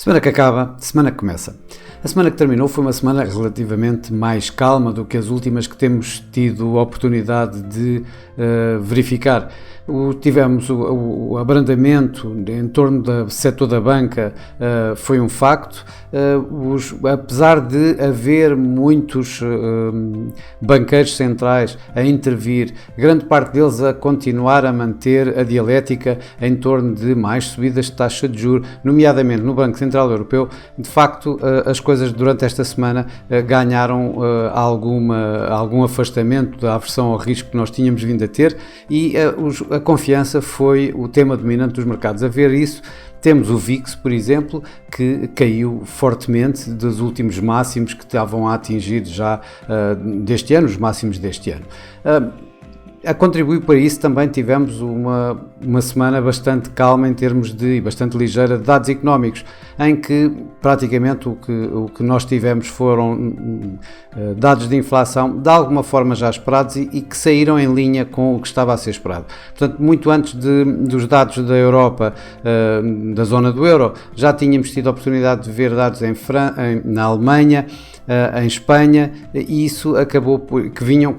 Semana que acaba, semana que começa. A semana que terminou foi uma semana relativamente mais calma do que as últimas que temos tido a oportunidade de verificar. Tivemos o abrandamento em torno do setor da banca, foi um facto. Apesar de haver muitos banqueiros centrais a intervir, grande parte deles a continuar a manter a dialética em torno de mais subidas de taxa de juros, nomeadamente no Banco Central Europeu, de facto as coisas durante esta semana ganharam algum afastamento da aversão ao risco que nós tínhamos vindo a ter e a confiança foi o tema dominante dos mercados. A ver isso, temos o VIX, por exemplo, que caiu fortemente dos últimos máximos que estavam a atingir já deste ano, os máximos deste ano. A contribuir para isso também tivemos uma semana bastante calma em termos e bastante ligeira de dados económicos, em que praticamente o que nós tivemos foram dados de inflação de alguma forma já esperados e que saíram em linha com o que estava a ser esperado. Portanto, muito antes dos dados da Europa, da zona do euro, já tínhamos tido a oportunidade de ver dados na Alemanha, em Espanha, e isso acabou que vinham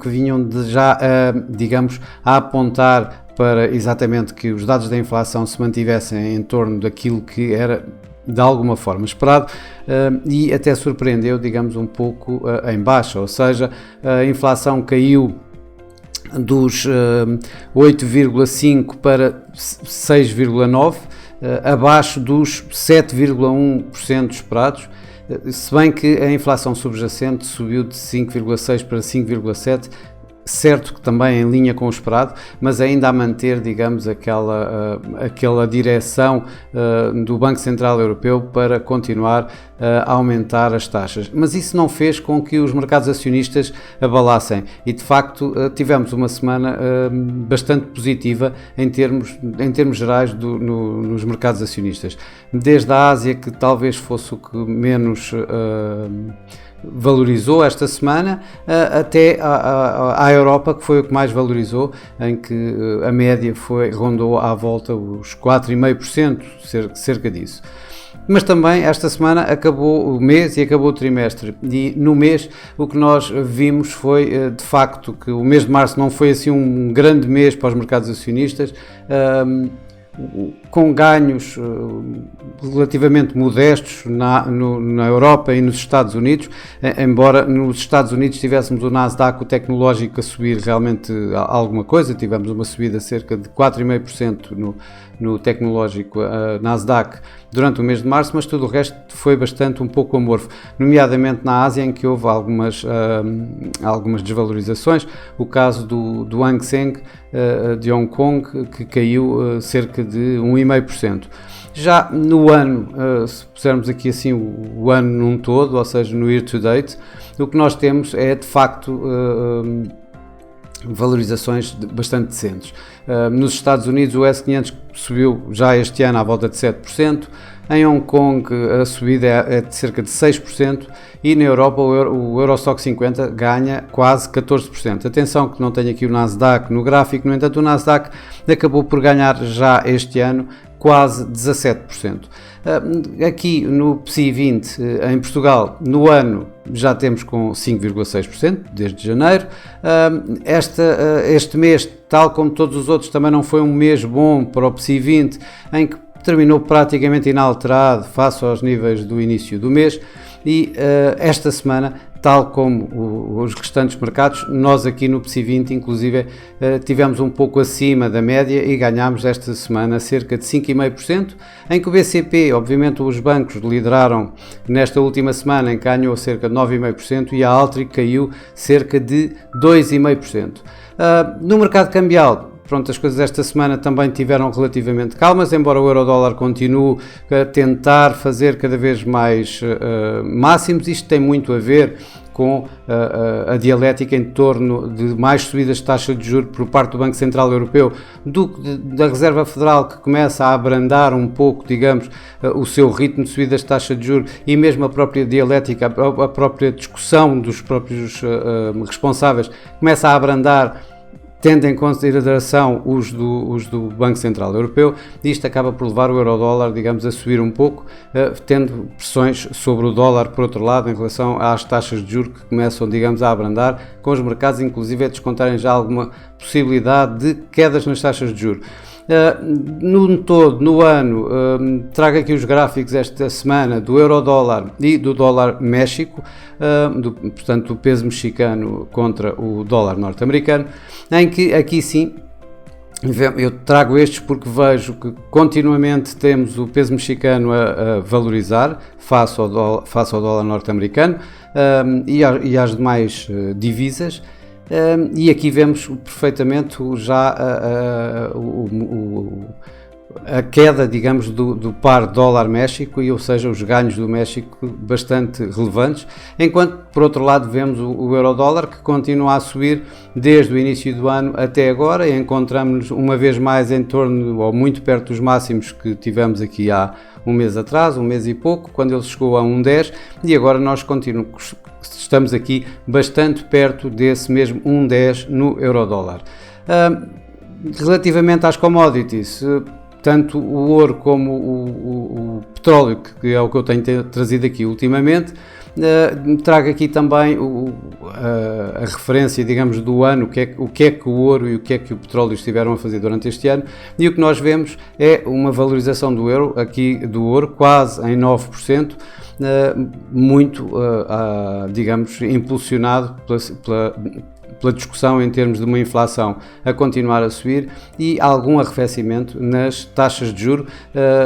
já, digamos, a apontar para exatamente que os dados da inflação se mantivessem em torno daquilo que era de alguma forma esperado, e até surpreendeu, digamos, um pouco em baixa, ou seja, a inflação caiu dos 8,5% para 6,9%, abaixo dos 7,1% esperados, se bem que a inflação subjacente subiu de 5,6% para 5,7%, certo que também em linha com o esperado, mas ainda a manter, digamos, aquela direção do Banco Central Europeu para continuar a aumentar as taxas. Mas isso não fez com que os mercados acionistas abalassem e, de facto, tivemos uma semana bastante positiva em termos gerais nos mercados acionistas. Desde a Ásia, que talvez fosse o que menos valorizou esta semana, até à Europa, que foi o que mais valorizou, em que a média rondou à volta os 4,5%, cerca disso. Mas também esta semana acabou o mês e acabou o trimestre, e no mês o que nós vimos foi de facto que o mês de março não foi assim um grande mês para os mercados acionistas, com ganhos relativamente modestos na Europa e nos Estados Unidos, embora nos Estados Unidos tivéssemos o Nasdaq, o tecnológico, a subir realmente alguma coisa. Tivemos uma subida de cerca de 4,5% no tecnológico Nasdaq durante o mês de março, mas tudo o resto foi bastante um pouco amorfo, nomeadamente na Ásia, em que houve algumas desvalorizações. O caso do Hang Seng de Hong Kong, que caiu cerca de 1,5%. Já no ano, se pusermos aqui assim o ano num todo, ou seja, no year to date, o que nós temos é de facto valorizações bastante decentes. Nos Estados Unidos o S500 subiu já este ano à volta de 7%, em Hong Kong a subida é de cerca de 6% e na Europa o Eurostoxx 50 ganha quase 14%. Atenção que não tenho aqui o Nasdaq no gráfico, no entanto o Nasdaq acabou por ganhar já este ano quase 17%. Aqui no PSI 20 em Portugal, no ano já temos com 5,6% desde janeiro. Este mês, tal como todos os outros, também não foi um mês bom para o PSI 20, em que terminou praticamente inalterado face aos níveis do início do mês, e esta semana, tal como os restantes mercados, nós aqui no PSI 20 inclusive tivemos um pouco acima da média e ganhámos esta semana cerca de 5,5%, em que o BCP, obviamente os bancos lideraram nesta última semana, em que ganhou cerca de 9,5% e a Altri caiu cerca de 2,5%. No mercado cambial, pronto, as coisas esta semana também tiveram relativamente calmas, embora o euro-dólar continue a tentar fazer cada vez mais máximos. Isto tem muito a ver com a dialética em torno de mais subidas de taxa de juros por parte do Banco Central Europeu, da Reserva Federal, que começa a abrandar um pouco, digamos, o seu ritmo de subidas de taxa de juros, e mesmo a própria dialética, a própria discussão dos próprios responsáveis começa a abrandar tendo em consideração os do Banco Central Europeu, isto acaba por levar o euro-dólar, digamos, a subir um pouco, tendo pressões sobre o dólar, por outro lado, em relação às taxas de juros que começam, digamos, a abrandar, com os mercados, inclusive, a descontarem já alguma possibilidade de quedas nas taxas de juros. No todo, no ano, trago aqui os gráficos esta semana do euro-dólar e do dólar México, portanto, do peso mexicano contra o dólar norte-americano, em que aqui sim, eu trago estes porque vejo que continuamente temos o peso mexicano a valorizar face ao dólar norte-americano e às demais divisas. E aqui vemos perfeitamente já a queda, digamos, do par dólar-México, ou seja, os ganhos do México bastante relevantes, enquanto, por outro lado, vemos o euro-dólar que continua a subir desde o início do ano até agora, e encontramos-nos uma vez mais em torno, ou muito perto dos máximos que tivemos aqui há um mês atrás, um mês e pouco, quando ele chegou a 1,10, e agora nós estamos aqui bastante perto desse mesmo 1,10 no euro-dólar. Relativamente às commodities, tanto o ouro como o petróleo, que é o que eu tenho trazido aqui ultimamente, trago aqui também a referência, digamos, do ano, o que é que o ouro e o que é que o petróleo estiveram a fazer durante este ano, e o que nós vemos é uma valorização do ouro quase em 9%, muito, digamos, impulsionado pela discussão em termos de uma inflação a continuar a subir e algum arrefecimento nas taxas de juros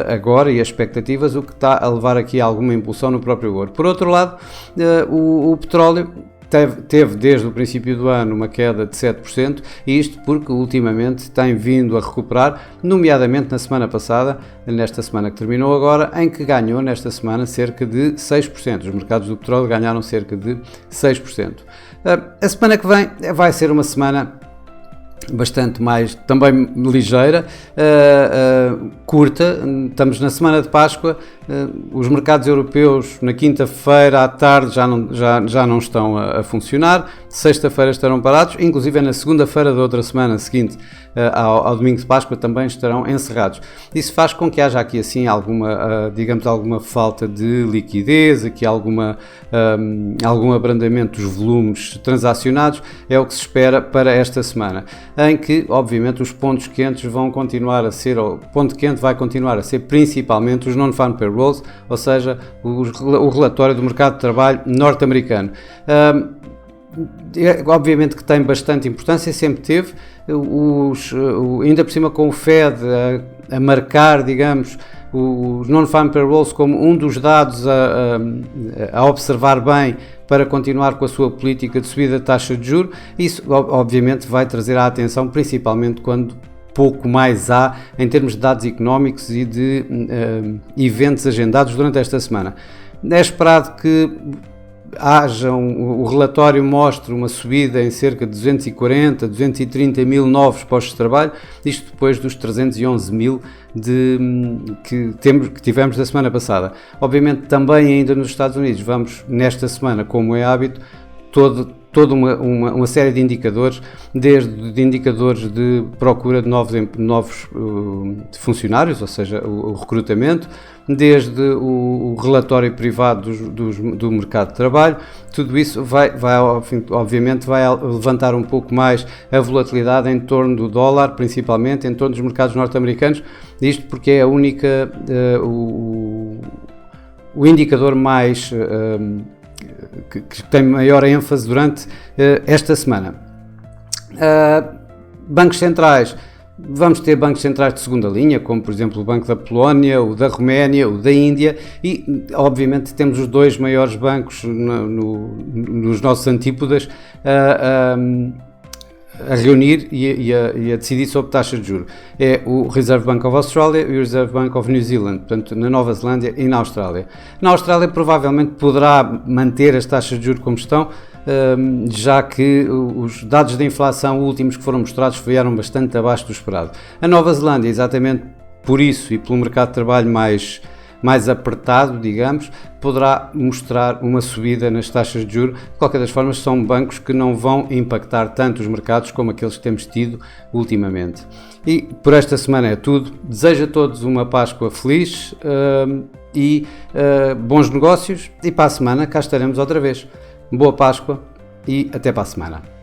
agora e as expectativas, o que está a levar aqui a alguma impulsão no próprio ouro. Por outro lado, o petróleo teve desde o princípio do ano uma queda de 7%, e isto porque ultimamente tem vindo a recuperar, nomeadamente na semana passada, nesta semana que terminou agora, em que ganhou nesta semana cerca de 6%. Os mercados do petróleo ganharam cerca de 6%. A semana que vem vai ser uma semana bastante mais, também ligeira, curta. Estamos na semana de Páscoa, os mercados europeus na quinta-feira à tarde já não estão a funcionar, sexta-feira estarão parados, inclusive na segunda-feira da outra semana seguinte ao domingo de Páscoa também estarão encerrados. Isso faz com que haja aqui assim alguma falta de liquidez, aqui algum abrandamento dos volumes transacionados, é o que se espera para esta semana, em que obviamente os pontos quentes vão continuar a ser, o ponto quente vai continuar a ser principalmente os non-farm payrolls, ou seja, o relatório do mercado de trabalho norte-americano. Obviamente que tem bastante importância, sempre teve, ainda por cima com o Fed a marcar, digamos, os non-farm payrolls como um dos dados a observar bem para continuar com a sua política de subida de taxa de juros. Isso obviamente vai trazer a atenção, principalmente quando pouco mais há em termos de dados económicos e de eventos agendados durante esta semana. É esperado que o relatório mostra uma subida em cerca de 240, 230 mil novos postos de trabalho, isto depois dos 311 mil que tivemos da semana passada. Obviamente também ainda nos Estados Unidos vamos nesta semana, como é hábito, toda uma série de indicadores, desde de indicadores de procura de novos funcionários, ou seja, o recrutamento, desde o relatório privado do mercado de trabalho. Tudo isso obviamente vai levantar um pouco mais a volatilidade em torno do dólar, principalmente em torno dos mercados norte-americanos, isto porque é a única, o indicador mais que tem maior ênfase durante esta semana. Bancos centrais, vamos ter bancos centrais de segunda linha, como por exemplo o Banco da Polónia, o da Roménia, o da Índia, e obviamente temos os dois maiores bancos nos nossos antípodas a reunir e a decidir sobre taxas de juros. É o Reserve Bank of Australia e o Reserve Bank of New Zealand, portanto na Nova Zelândia e na Austrália. Na Austrália provavelmente poderá manter as taxas de juros como estão, já que os dados de inflação últimos que foram mostrados vieram bastante abaixo do esperado. A Nova Zelândia, exatamente por isso e pelo mercado de trabalho mais mais apertado, digamos, poderá mostrar uma subida nas taxas de juros. De qualquer das formas, são bancos que não vão impactar tanto os mercados como aqueles que temos tido ultimamente. E por esta semana é tudo. Desejo a todos uma Páscoa feliz e bons negócios, e para a semana cá estaremos outra vez. Boa Páscoa e até para a semana.